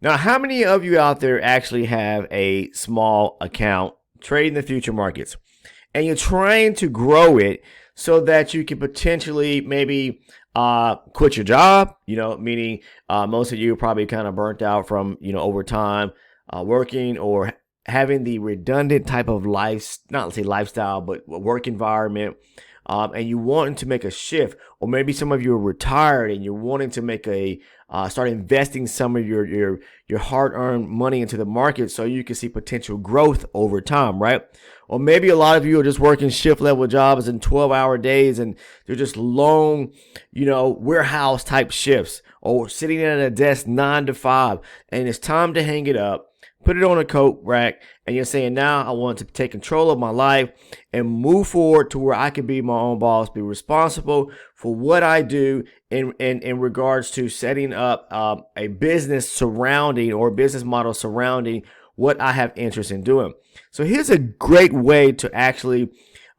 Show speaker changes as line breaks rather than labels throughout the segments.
Now, how many of you out there actually have a small account trading the future markets and you're trying to grow it so that you can potentially maybe quit your job, meaning most of you are probably kind of burnt out from, overtime working or having the redundant type of lifestyle, but work environment. And you wanting to make a shift, or maybe some of you are retired and you're wanting to make start investing some of your hard-earned money into the market so you can see potential growth over time, right? Or maybe a lot of you are just working shift level jobs and 12-hour days and they're just long, warehouse type shifts, or sitting at a desk 9 to 5 and it's time to hang it up, put it on a coat rack, and you're saying, now I want to take control of my life and move forward to where I can be my own boss, be responsible for what I do in regards to setting up a business surrounding, or a business model surrounding what I have interest in doing. So here's a great way to actually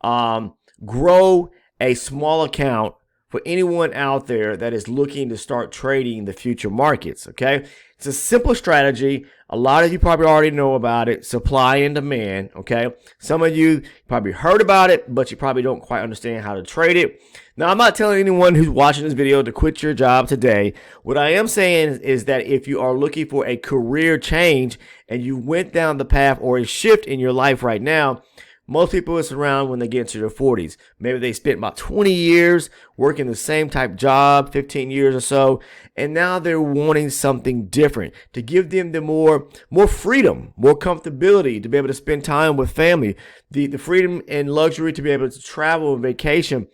grow a small account for anyone out there that is looking to start trading the future markets, okay? It's a simple strategy. A lot of you probably already know about it, supply and demand, okay? Some of you probably heard about it, but you probably don't quite understand how to trade it. Now, I'm not telling anyone who's watching this video to quit your job today. What I am saying is that if you are looking for a career change and you went down the path or a shift in your life right now, most people it's around when they get into their 40s. Maybe they spent about 20 years working the same type job, 15 years or so, and now they're wanting something different to give them the more freedom, more comfortability, to be able to spend time with family, the freedom and luxury to be able to travel and vacation.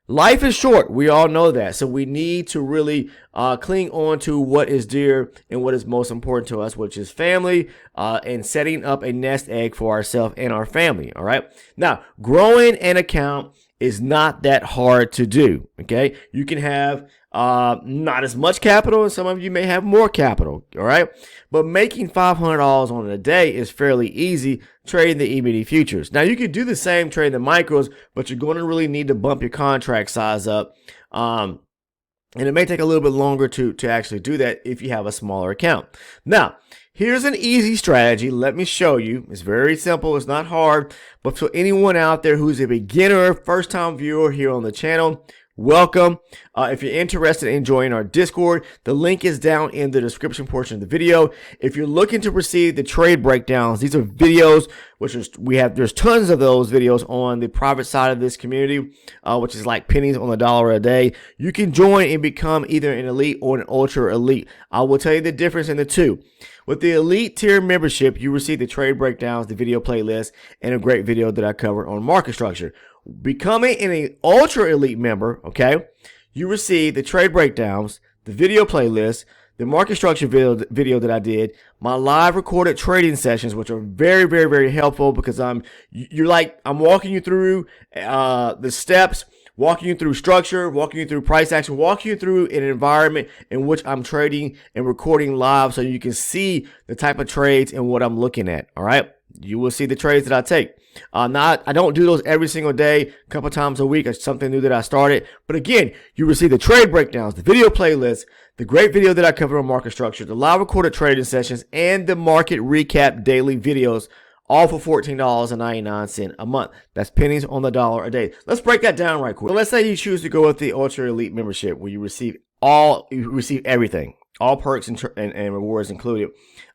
Life is short. We all know that. So we need to really cling on to what is dear and what is most important to us, which is family, and setting up a nest egg for ourselves and our family. All right. Now, growing an account is not that hard to do. Okay. You can have not as much capital, and some of you may have more capital. All right. But making $500 on a day is fairly easy trading the EBD futures. Now, you could do the same trading the micros, but you're going to really need to bump your contract size up. And it may take a little bit longer to actually do that if you have a smaller account. Now, here's an easy strategy. Let me show you. It's very simple. It's not hard. But for anyone out there who's a beginner, first-time viewer here on the channel, welcome. If you're interested in joining our Discord, the link is down in the description portion of the video. If you're looking to receive the trade breakdowns, these are videos, there's tons of those videos on the private side of this community, which is like pennies on the dollar a day. You can join and become either an elite or an ultra elite. I will tell you the difference in the two. With the elite tier membership, you receive the trade breakdowns, the video playlist, and a great video that I covered on market structure. Becoming an ultra elite member, okay, you receive the trade breakdowns, the video playlist, the market structure video that I did, my live recorded trading sessions, which are very, very, very helpful because I'm walking you through the steps, walking you through structure, walking you through price action, walking you through an environment in which I'm trading and recording live so you can see the type of trades and what I'm looking at. All right. You will see the trades that I take. I don't do those every single day, a couple times a week. It's something new that I started. But again, you receive the trade breakdowns, the video playlist, the great video that I cover on market structure, the live recorded trading sessions, and the market recap daily videos, all for $14.99 a month. That's pennies on the dollar a day. Let's break that down right quick. So let's say you choose to go with the Ultra Elite membership, where you receive everything, all perks and rewards included,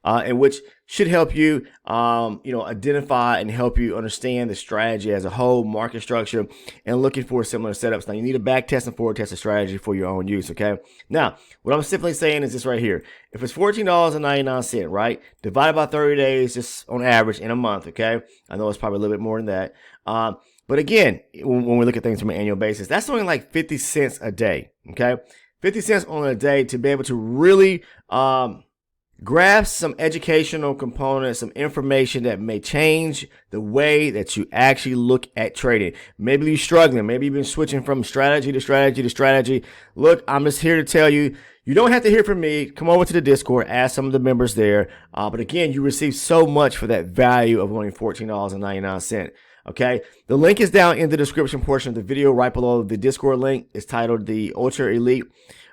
and which should help you, identify and help you understand the strategy as a whole, market structure, and looking for similar setups. Now, you need a back test and forward test strategy for your own use, okay? Now, what I'm simply saying is this right here. If it's $14.99, right, divided by 30 days, just on average in a month, okay? I know it's probably a little bit more than that. But again, when we look at things from an annual basis, that's only like 50 cents a day, okay? 50 cents on a day to be able to really grasp some educational components, some information that may change the way that you actually look at trading. Maybe you're struggling. Maybe you've been switching from strategy to strategy to strategy. Look, I'm just here to tell you, you don't have to hear from me. Come over to the Discord, ask some of the members there. But again, you receive so much for that value of only $14.99. Okay, the link is down in the description portion of the video right below the Discord link. It's titled the Ultra Elite.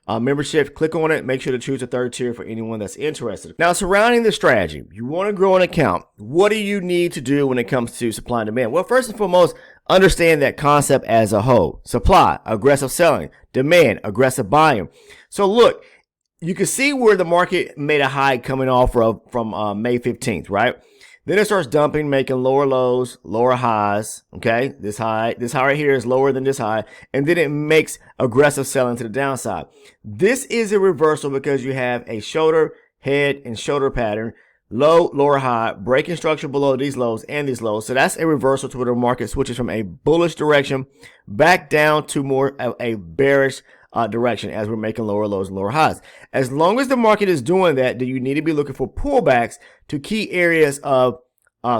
membership. Click on it. Make sure to choose the third tier for anyone that's interested. Now, surrounding the strategy, you want to grow an account. What do you need to do when it comes to supply and demand? Well, first and foremost, understand that concept as a whole. Supply, aggressive selling. Demand, aggressive buying. So look, you can see where the market made a high coming off from May 15th, right? Then it starts dumping, making lower lows, lower highs. Okay, this high right here is lower than this high, and then it makes aggressive selling to the downside. This is a reversal because you have a shoulder, head, and shoulder pattern, low, lower, high, breaking structure below these lows and these lows. So that's a reversal to where the market switches from a bullish direction back down to more of a bearish direction as we're making lower lows and lower highs. As long as the market is doing that, then you need to be looking for pullbacks to key areas of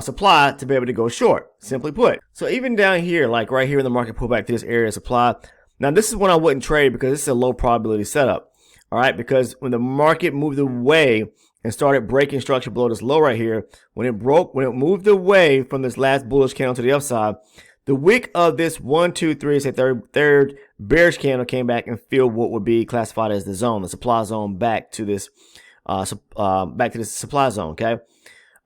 supply to be able to go short, simply put. So even down here, like right here in the market pullback to this area of supply. Now this is one I wouldn't trade because this is a low probability setup. All right, because when the market moved away and started breaking structure below this low right here, when it moved away from this last bullish candle to the upside, the wick of this 1, 2, 3, say third bearish candle came back and filled what would be classified as the zone, the supply zone, back to this supply zone, okay,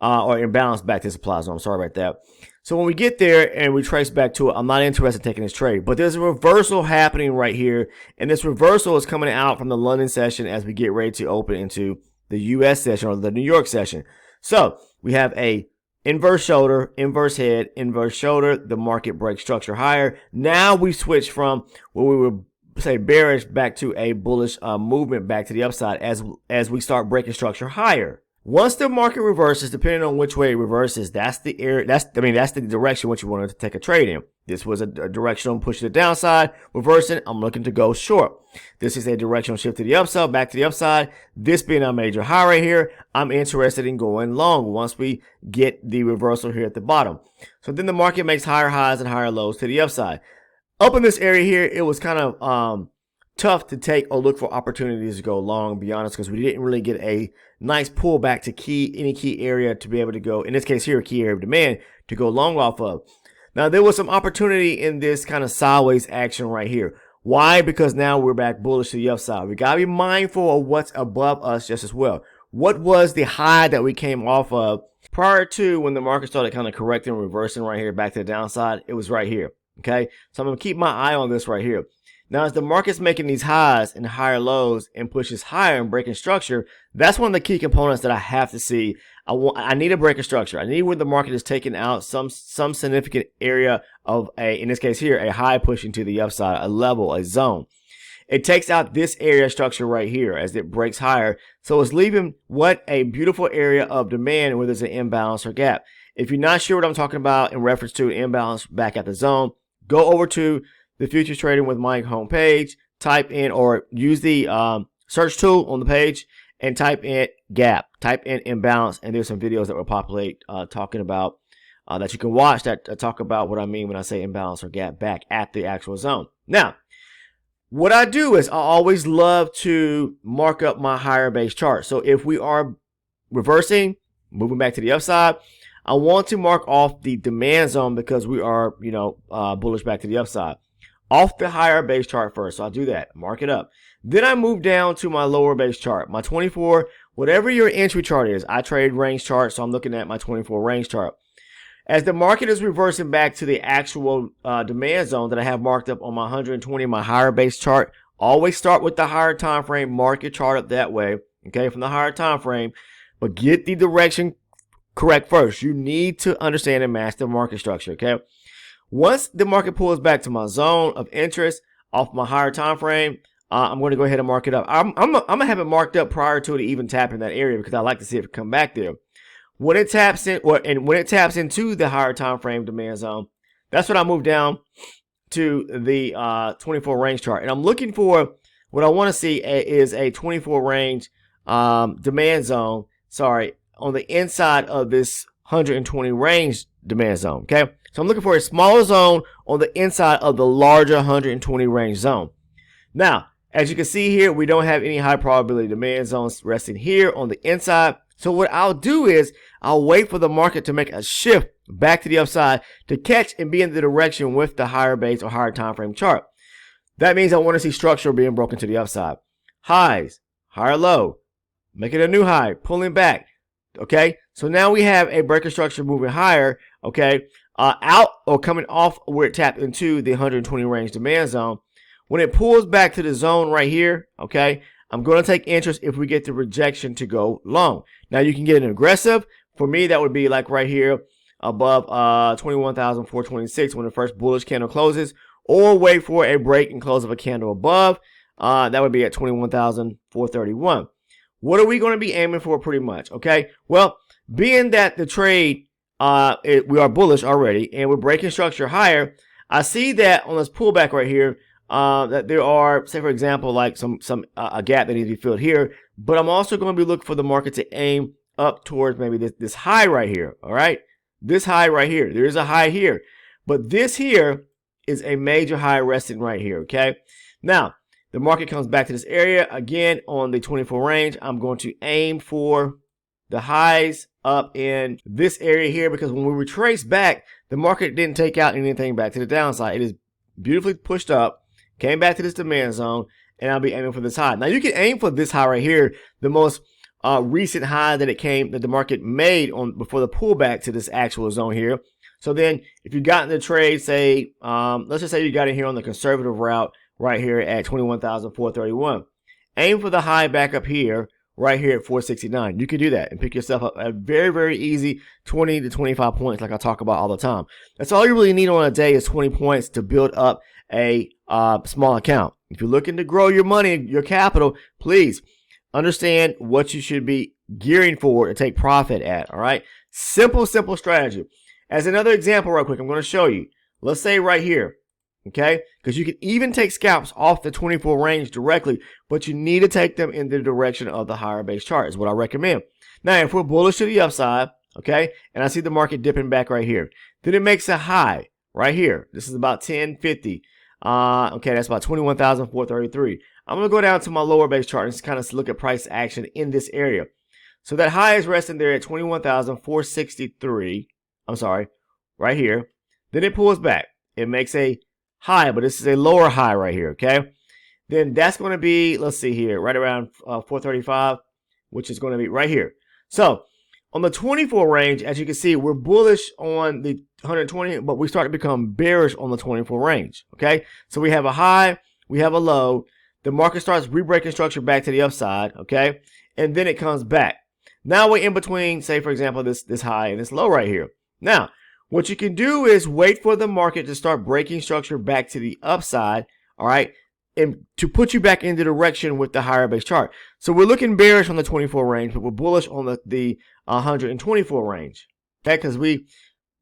or imbalance back to the supply zone. Sorry about that. So when we get there and we trace back to it, I'm not interested in taking this trade, but there's a reversal happening right here, and this reversal is coming out from the London session as we get ready to open into the U.S. session or the New York session. So we have a inverse shoulder, inverse head, inverse shoulder. The market breaks structure higher. Now we switch from what we would say bearish back to a bullish movement back to the upside as we start breaking structure higher. Once the market reverses, depending on which way it reverses, that's the area. That's the direction which you wanted to take a trade in. This was a directional push to the downside, reversing. I'm looking to go short. This is a directional shift to the upside, back to the upside. This being a major high right here, I'm interested in going long once we get the reversal here at the bottom. So then the market makes higher highs and higher lows to the upside. Up in this area here, it was kind of tough to take or look for opportunities to go long, to be honest, because we didn't really get a nice pullback to any key area to be able to go, in this case here, a key area of demand to go long off of. Now, there was some opportunity in this kind of sideways action right here. Why? Because now we're back bullish to the upside. We got to be mindful of what's above us just as well. What was the high that we came off of prior to when the market started kind of correcting and reversing right here back to the downside? It was right here. Okay, so I'm going to keep my eye on this right here. Now, as the market's making these highs and higher lows and pushes higher and breaking structure, that's one of the key components that I have to see. I need a breaking structure. I need where the market is taking out some significant area of in this case here, a high pushing to the upside, a level, a zone. It takes out this area structure right here as it breaks higher. So it's leaving what a beautiful area of demand where there's an imbalance or gap. If you're not sure what I'm talking about in reference to imbalance back at the zone, go over to the Futures Trading with Mike homepage, type in or use the search tool on the page and type in gap, type in imbalance, and there's some videos that will populate talking about that you can watch that talk about what I mean when I say imbalance or gap back at the actual zone. Now, what I do is I always love to mark up my higher base chart. So if we are reversing, moving back to the upside, I want to mark off the demand zone because we are, bullish back to the upside. Off the higher base chart first. So I'll do that. Mark it up. Then I move down to my lower base chart. My 24, whatever your entry chart is. I trade range chart, so I'm looking at my 24 range chart. As the market is reversing back to the actual demand zone that I have marked up on my 120, my higher base chart, always start with the higher time frame. Mark your chart up that way, okay, from the higher time frame. But get the direction correct first. You need to understand and master market structure, okay? Once the market pulls back to my zone of interest off my higher time frame, I'm going to go ahead and mark it up. I'm gonna have it marked up prior to it even tapping that area because I like to see it come back there. When it taps in, when it taps into the higher time frame demand zone, that's when I move down to the 24 range chart, and I'm looking for what I want to see is a 24 range demand zone. Sorry, on the inside of this 120 range demand zone. Okay. So I'm looking for a smaller zone on the inside of the larger 120 range zone. Now, as you can see here, we don't have any high probability demand zones resting here on the inside. So what I'll do is I'll wait for the market to make a shift back to the upside to catch and be in the direction with the higher base or higher time frame chart. That means I want to see structure being broken to the upside. highs, higher low, making a new high, pulling back. Okay, so now we have a breaker structure moving higher. Okay, out or coming off where it tapped into the 120 range demand zone. When it pulls back to the zone right here, okay, I'm going to take interest if we get the rejection to go long. Now you can get an aggressive. For me, that would be like right here above 21,426 when the first bullish candle closes, or wait for a break and close of a candle above. That would be at 21,431. What are we going to be aiming for pretty much? Okay, well, being that the trade, we are bullish already and we're breaking structure higher, I see that on this pullback right here, that there are, say for example, like a gap that needs to be filled here, but I'm also going to be looking for the market to aim up towards maybe this high right here. All right, this high right here. There is a high here, but this here is a major high resting right here. Okay, now the market comes back to this area again on the 24 range. I'm going to aim for the highs up in this area here, because when we retrace back, the market didn't take out anything back to the downside. It is beautifully pushed up, came back to this demand zone, and I'll be aiming for this high. Now you can aim for this high right here, the most recent high that the market made on before the pullback to this actual zone here. So then if you got in the trade, say, let's just say you got in here on the conservative route right here at 21,431. Aim for the high back up here, right here at 469. You can do that and pick yourself up a very, very easy 20 to 25 points like I talk about all the time. That's all you really need on a day is 20 points to build up a small account. If you're looking to grow your money, your capital, please understand what you should be gearing for to take profit at, all right? Simple strategy. As another example real quick, I'm going to show you. Let's say right here, okay? Because you can even take scalps off the 24 range directly, but you need to take them in the direction of the higher base chart is what I recommend. Now, if we're bullish to the upside, okay, and I see the market dipping back right here, then it makes a high right here. This is about 1050. Okay, that's about 21,433. I'm going to go down to my lower base chart and just kind of look at price action in this area. So that high is resting there at 21,463. I'm sorry, right here. Then it pulls back. It makes a high, but this is a lower high right here, okay? Then that's going to be, let's see here, right around 435, which is going to be right here. So on the 24 range, as you can see, we're bullish on the 120, but we start to become bearish on the 24 range, okay? So we have a high, we have a low. The market starts re-breaking structure back to the upside, okay? And then it comes back. Now we're in between, say, for example, this high and this low right here. Now, what you can do is wait for the market to start breaking structure back to the upside, all right, and to put you back in the direction with the higher base chart. So we're looking bearish on the 24 range, but we're bullish on the 124 range, okay, because we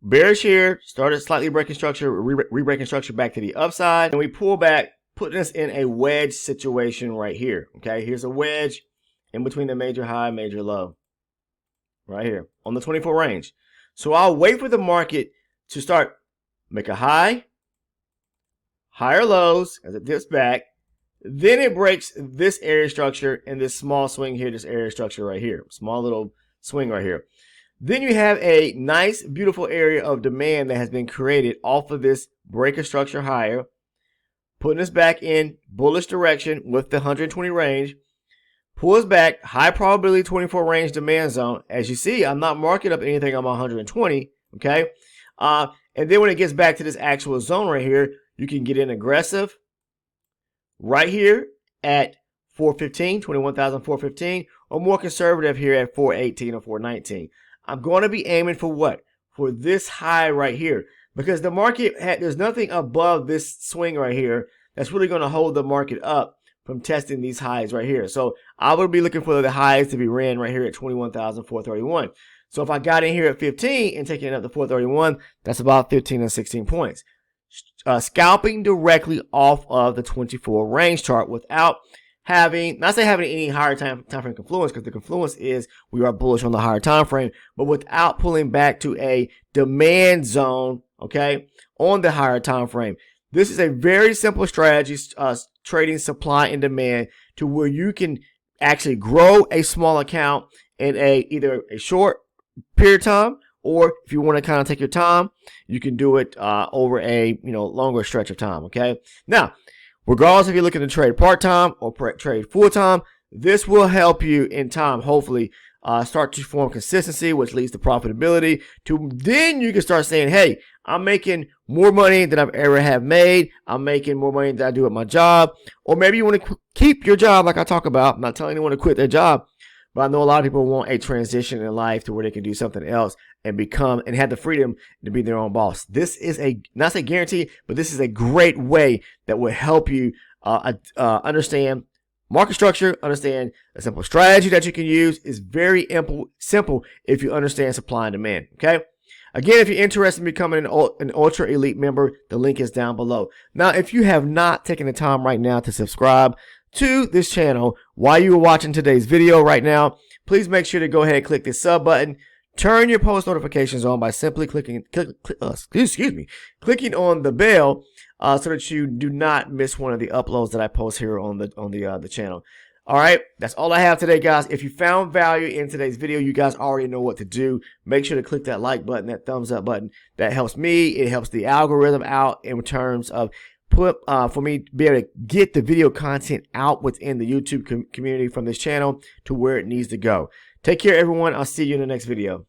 bearish here, started slightly breaking structure, re-breaking structure back to the upside, and we pull back, putting us in a wedge situation right here, okay? Here's a wedge in between the major high, major low, right here on the 24 range. So I'll wait for the market to start, make a high, higher lows as it dips back. Then it breaks this area structure and this small swing here, this area structure right here, small little swing right here. Then you have a nice, beautiful area of demand that has been created off of this breaker structure higher, putting us back in bullish direction with the 120 range. Pulls back, high probability 24 range demand zone. As you see, I'm not marking up anything on my 120, okay? And then when it gets back to this actual zone right here, you can get in aggressive right here at 415, 21,415, or more conservative here at 418 or 419. I'm going to be aiming for what? For this high right here, because the market, there's nothing above this swing right here that's really going to hold the market up from testing these highs right here. So I would be looking for the highs to be ran right here at 21,431. So if I got in here at 15 and taking it up to 431, that's about 15 and 16 points. Scalping directly off of the 24 range chart without having, not say having any higher time frame confluence, because the confluence is we are bullish on the higher time frame, but without pulling back to a demand zone, okay, on the higher time frame. This is a very simple strategy, trading supply and demand, to where you can actually grow a small account in either a short period of time, or if you want to kind of take your time, you can do it over a longer stretch of time. Okay. Now, Regardless if you're looking to trade part-time or trade full-time, this will help you in time, hopefully, start to form consistency, which leads to profitability. Then you can start saying, hey, I'm making more money than I've ever have made. I'm making more money than I do at my job. Or maybe you want to keep your job like I talk about. I'm not telling anyone to quit their job. But I know a lot of people want a transition in life to where they can do something else and become and have the freedom to be their own boss. This is not a guarantee, but this is a great way that will help you understand market structure, understand a simple strategy that you can use. Is very simple if you understand supply and demand. Okay. Again, if you're interested in becoming an ultra elite member, the link is down below. Now, if you have not taken the time right now to subscribe to this channel while you are watching today's video right now, please make sure to go ahead and click this sub button. Turn your post notifications on by simply clicking on the bell so that you do not miss one of the uploads that I post here on the channel. All right, that's all I have today, guys. If you found value in today's video, you guys already know what to do. Make sure to click that like button, that thumbs up button. That helps me. It helps the algorithm out in terms of for me to be able to get the video content out within the YouTube community from this channel to where it needs to go. Take care, everyone. I'll see you in the next video.